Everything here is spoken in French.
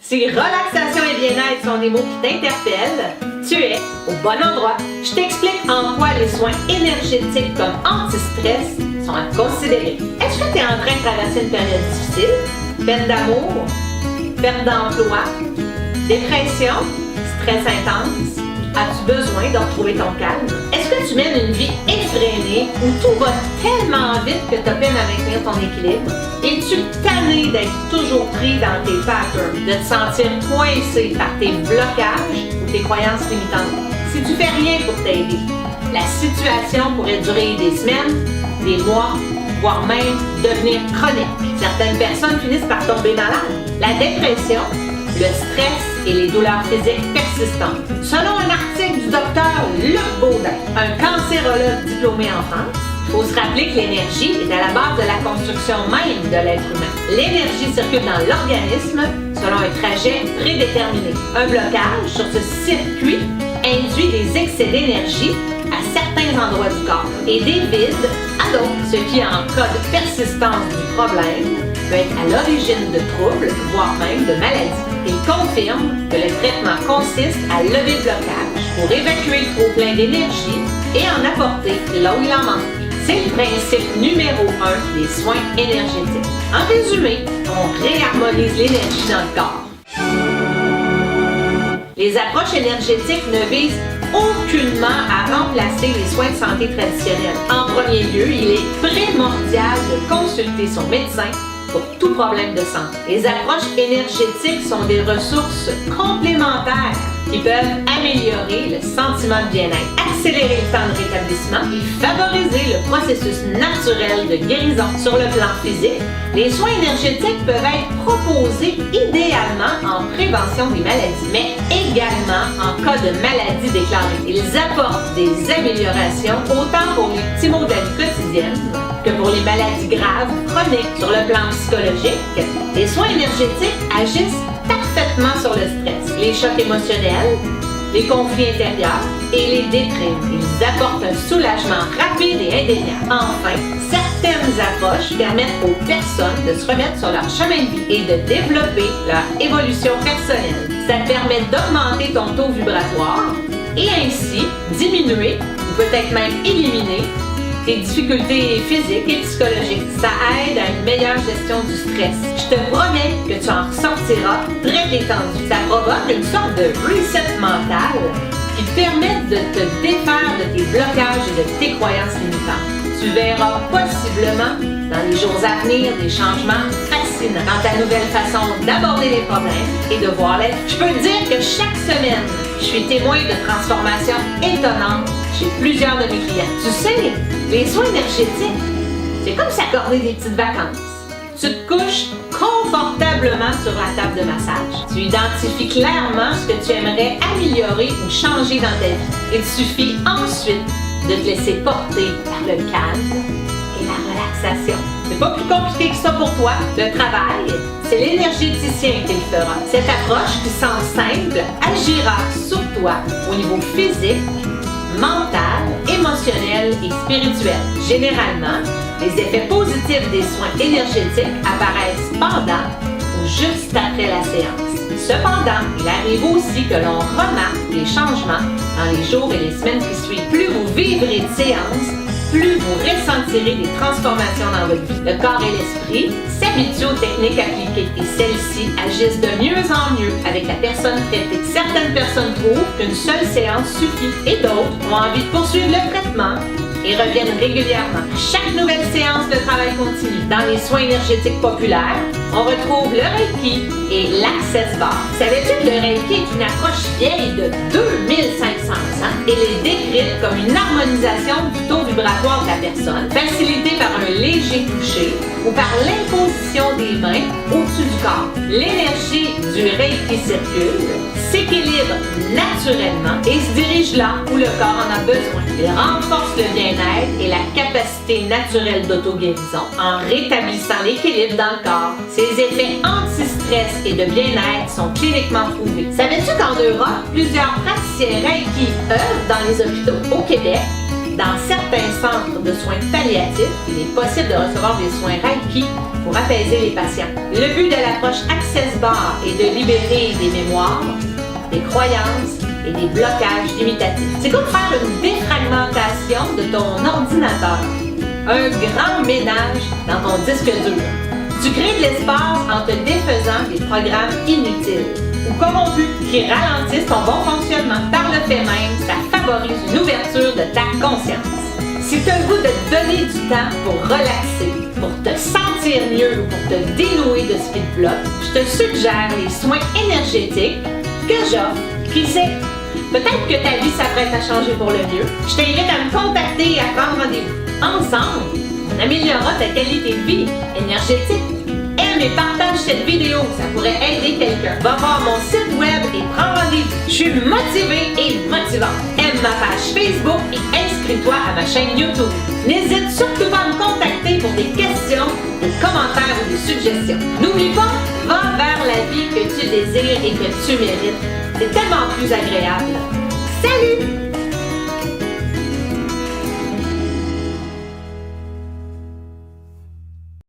Si relaxation et bien-être sont des mots qui t'interpellent, tu es au bon endroit. Je t'explique en quoi les soins énergétiques comme anti-stress sont à considérer. Est-ce que tu es en train de traverser une période difficile? Peine d'amour? Perte d'emploi? Dépression? Stress intense? As-tu besoin de retrouver ton calme? Est-ce que tu mènes une vie effrénée où tout va tellement vite que tu as peine à maintenir ton équilibre? Es-tu tanné d'être toujours pris dans tes patterns, de te sentir coincé par tes blocages ou tes croyances limitantes? Si tu fais rien pour t'aider, la situation pourrait durer des semaines, des mois, voire même devenir chronique. Certaines personnes finissent par tomber malades. La dépression, le stress et les douleurs physiques persistantes. Selon un article du docteur Luc Baudin, un cancérologue diplômé en France, il faut se rappeler que l'énergie est à la base de la construction même de l'être humain. L'énergie circule dans l'organisme selon un trajet prédéterminé. Un blocage sur ce circuit induit des excès d'énergie à certains endroits du corps et des vides à d'autres, ce qui, en cas de persistance du problème, peut être à l'origine de troubles, voire même de maladies. Il confirme que le traitement consiste à lever le blocage pour évacuer le trop-plein d'énergie et en apporter là où il en manque. C'est le principe numéro 1 des soins énergétiques. En résumé, on réharmonise l'énergie dans le corps. Les approches énergétiques ne visent aucunement à remplacer les soins de santé traditionnels. En premier lieu, il est primordial de consulter son médecin pour tout problème de santé. Les approches énergétiques sont des ressources complémentaires qui peuvent améliorer le sentiment de bien-être, accélérer le temps de rétablissement et favoriser le processus naturel de guérison. Sur le plan physique, les soins énergétiques peuvent être proposés idéalement en prévention des maladies, mais également en cas de maladie déclarée. Ils apportent des améliorations autant pour les petits maux de la vie quotidienne que pour les maladies graves, chroniques. Sur le plan psychologique, les soins énergétiques agissent parfaitement sur le stress, les chocs émotionnels, les conflits intérieurs et les déprimes. Ils apportent un soulagement rapide et indéniable. Enfin, certaines approches permettent aux personnes de se remettre sur leur chemin de vie et de développer leur évolution personnelle. Ça te permet d'augmenter ton taux vibratoire et ainsi diminuer ou peut-être même éliminer tes difficultés physiques et psychologiques. Ça aide à une meilleure gestion du stress. Je te promets que tu en ressortiras très détendu. Ça provoque une sorte de reset mental qui te permet de te défaire de tes blocages et de tes croyances limitantes. Tu verras possiblement dans les jours à venir des changements fascinants dans ta nouvelle façon d'aborder les problèmes et de voir la vie. Je peux te dire que chaque semaine, je suis témoin de transformations étonnantes chez plusieurs de mes clients. Tu sais, les soins énergétiques, c'est comme s'accorder des petites vacances. Tu te couches confortablement sur la table de massage. Tu identifies clairement ce que tu aimerais améliorer ou changer dans ta vie. Il suffit ensuite de te laisser porter par le calme et la relaxation. C'est pas plus compliqué que ça pour toi. Le travail, c'est l'énergéticien qui le fera. Cette approche qui semble simple agira sur toi au niveau physique, mental, émotionnel et spirituel. Généralement, les effets positifs des soins énergétiques apparaissent pendant ou juste après la séance. Cependant, il arrive aussi que l'on remarque des changements dans les jours et les semaines qui suivent. Plus vous vivrez de séances, plus vous ressentirez des transformations dans votre vie. Le corps et l'esprit s'habituent aux techniques appliquées et celles-ci agissent de mieux en mieux avec la personne traitée. Certaines personnes trouvent qu'une seule séance suffit et d'autres ont envie de poursuivre le traitement et reviennent régulièrement. Chaque nouvelle séance de travail continue. Dans les soins énergétiques populaires, on retrouve le Reiki et l'Access Bar. Savais-tu que le Reiki est une approche vieille de 2500 ans? Elle est décrite comme une harmonisation du taux vibratoire de la personne, facilitée par un léger toucher ou par l'imposition des mains au-dessus du corps. L'énergie du Reiki circule, s'équilibre naturellement et se dirige là où le corps en a besoin. Il renforce le bien-être et la capacité naturelle d'auto-guérison en rétablissant l'équilibre dans le corps. Ces effets anti-stress et de bien-être sont cliniquement prouvés. Savais-tu qu'en Europe, plusieurs praticiens Reiki œuvrent dans les hôpitaux? Au Québec, Dans certains centres de soins palliatifs, il est possible de recevoir des soins Reiki pour apaiser les patients. Le but de l'approche Access Bar est de libérer des mémoires, des croyances et des blocages limitatifs. C'est comme faire une défragmentation de ton ordinateur, un grand ménage dans ton disque dur. Tu crées de l'espace en te défaisant des programmes inutiles ou corrompus qui ralentissent ton bon fonctionnement. Par le fait même, ça favorise une ouverture de ta conscience. Si tu as le goût de te donner du temps pour relaxer, pour te sentir mieux ou pour te dénouer de ce qui te bloque, je te suggère les soins énergétiques que j'offre. Qui sait, peut-être que ta vie s'apprête à changer pour le mieux. Je t'invite à me contacter et à prendre rendez-vous. Ensemble, on améliorera ta qualité de vie énergétique. Aime et partage cette vidéo, ça pourrait aider quelqu'un. Va voir mon site web et prends rendez-vous. Je suis motivée et motivante. Aime ma page Facebook et inscris-toi à ma chaîne YouTube. N'hésite surtout pas à me contacter pour des questions, des commentaires ou des suggestions. N'oublie pas, va vers la vie que tu désires et que tu mérites. C'est tellement plus agréable. Salut!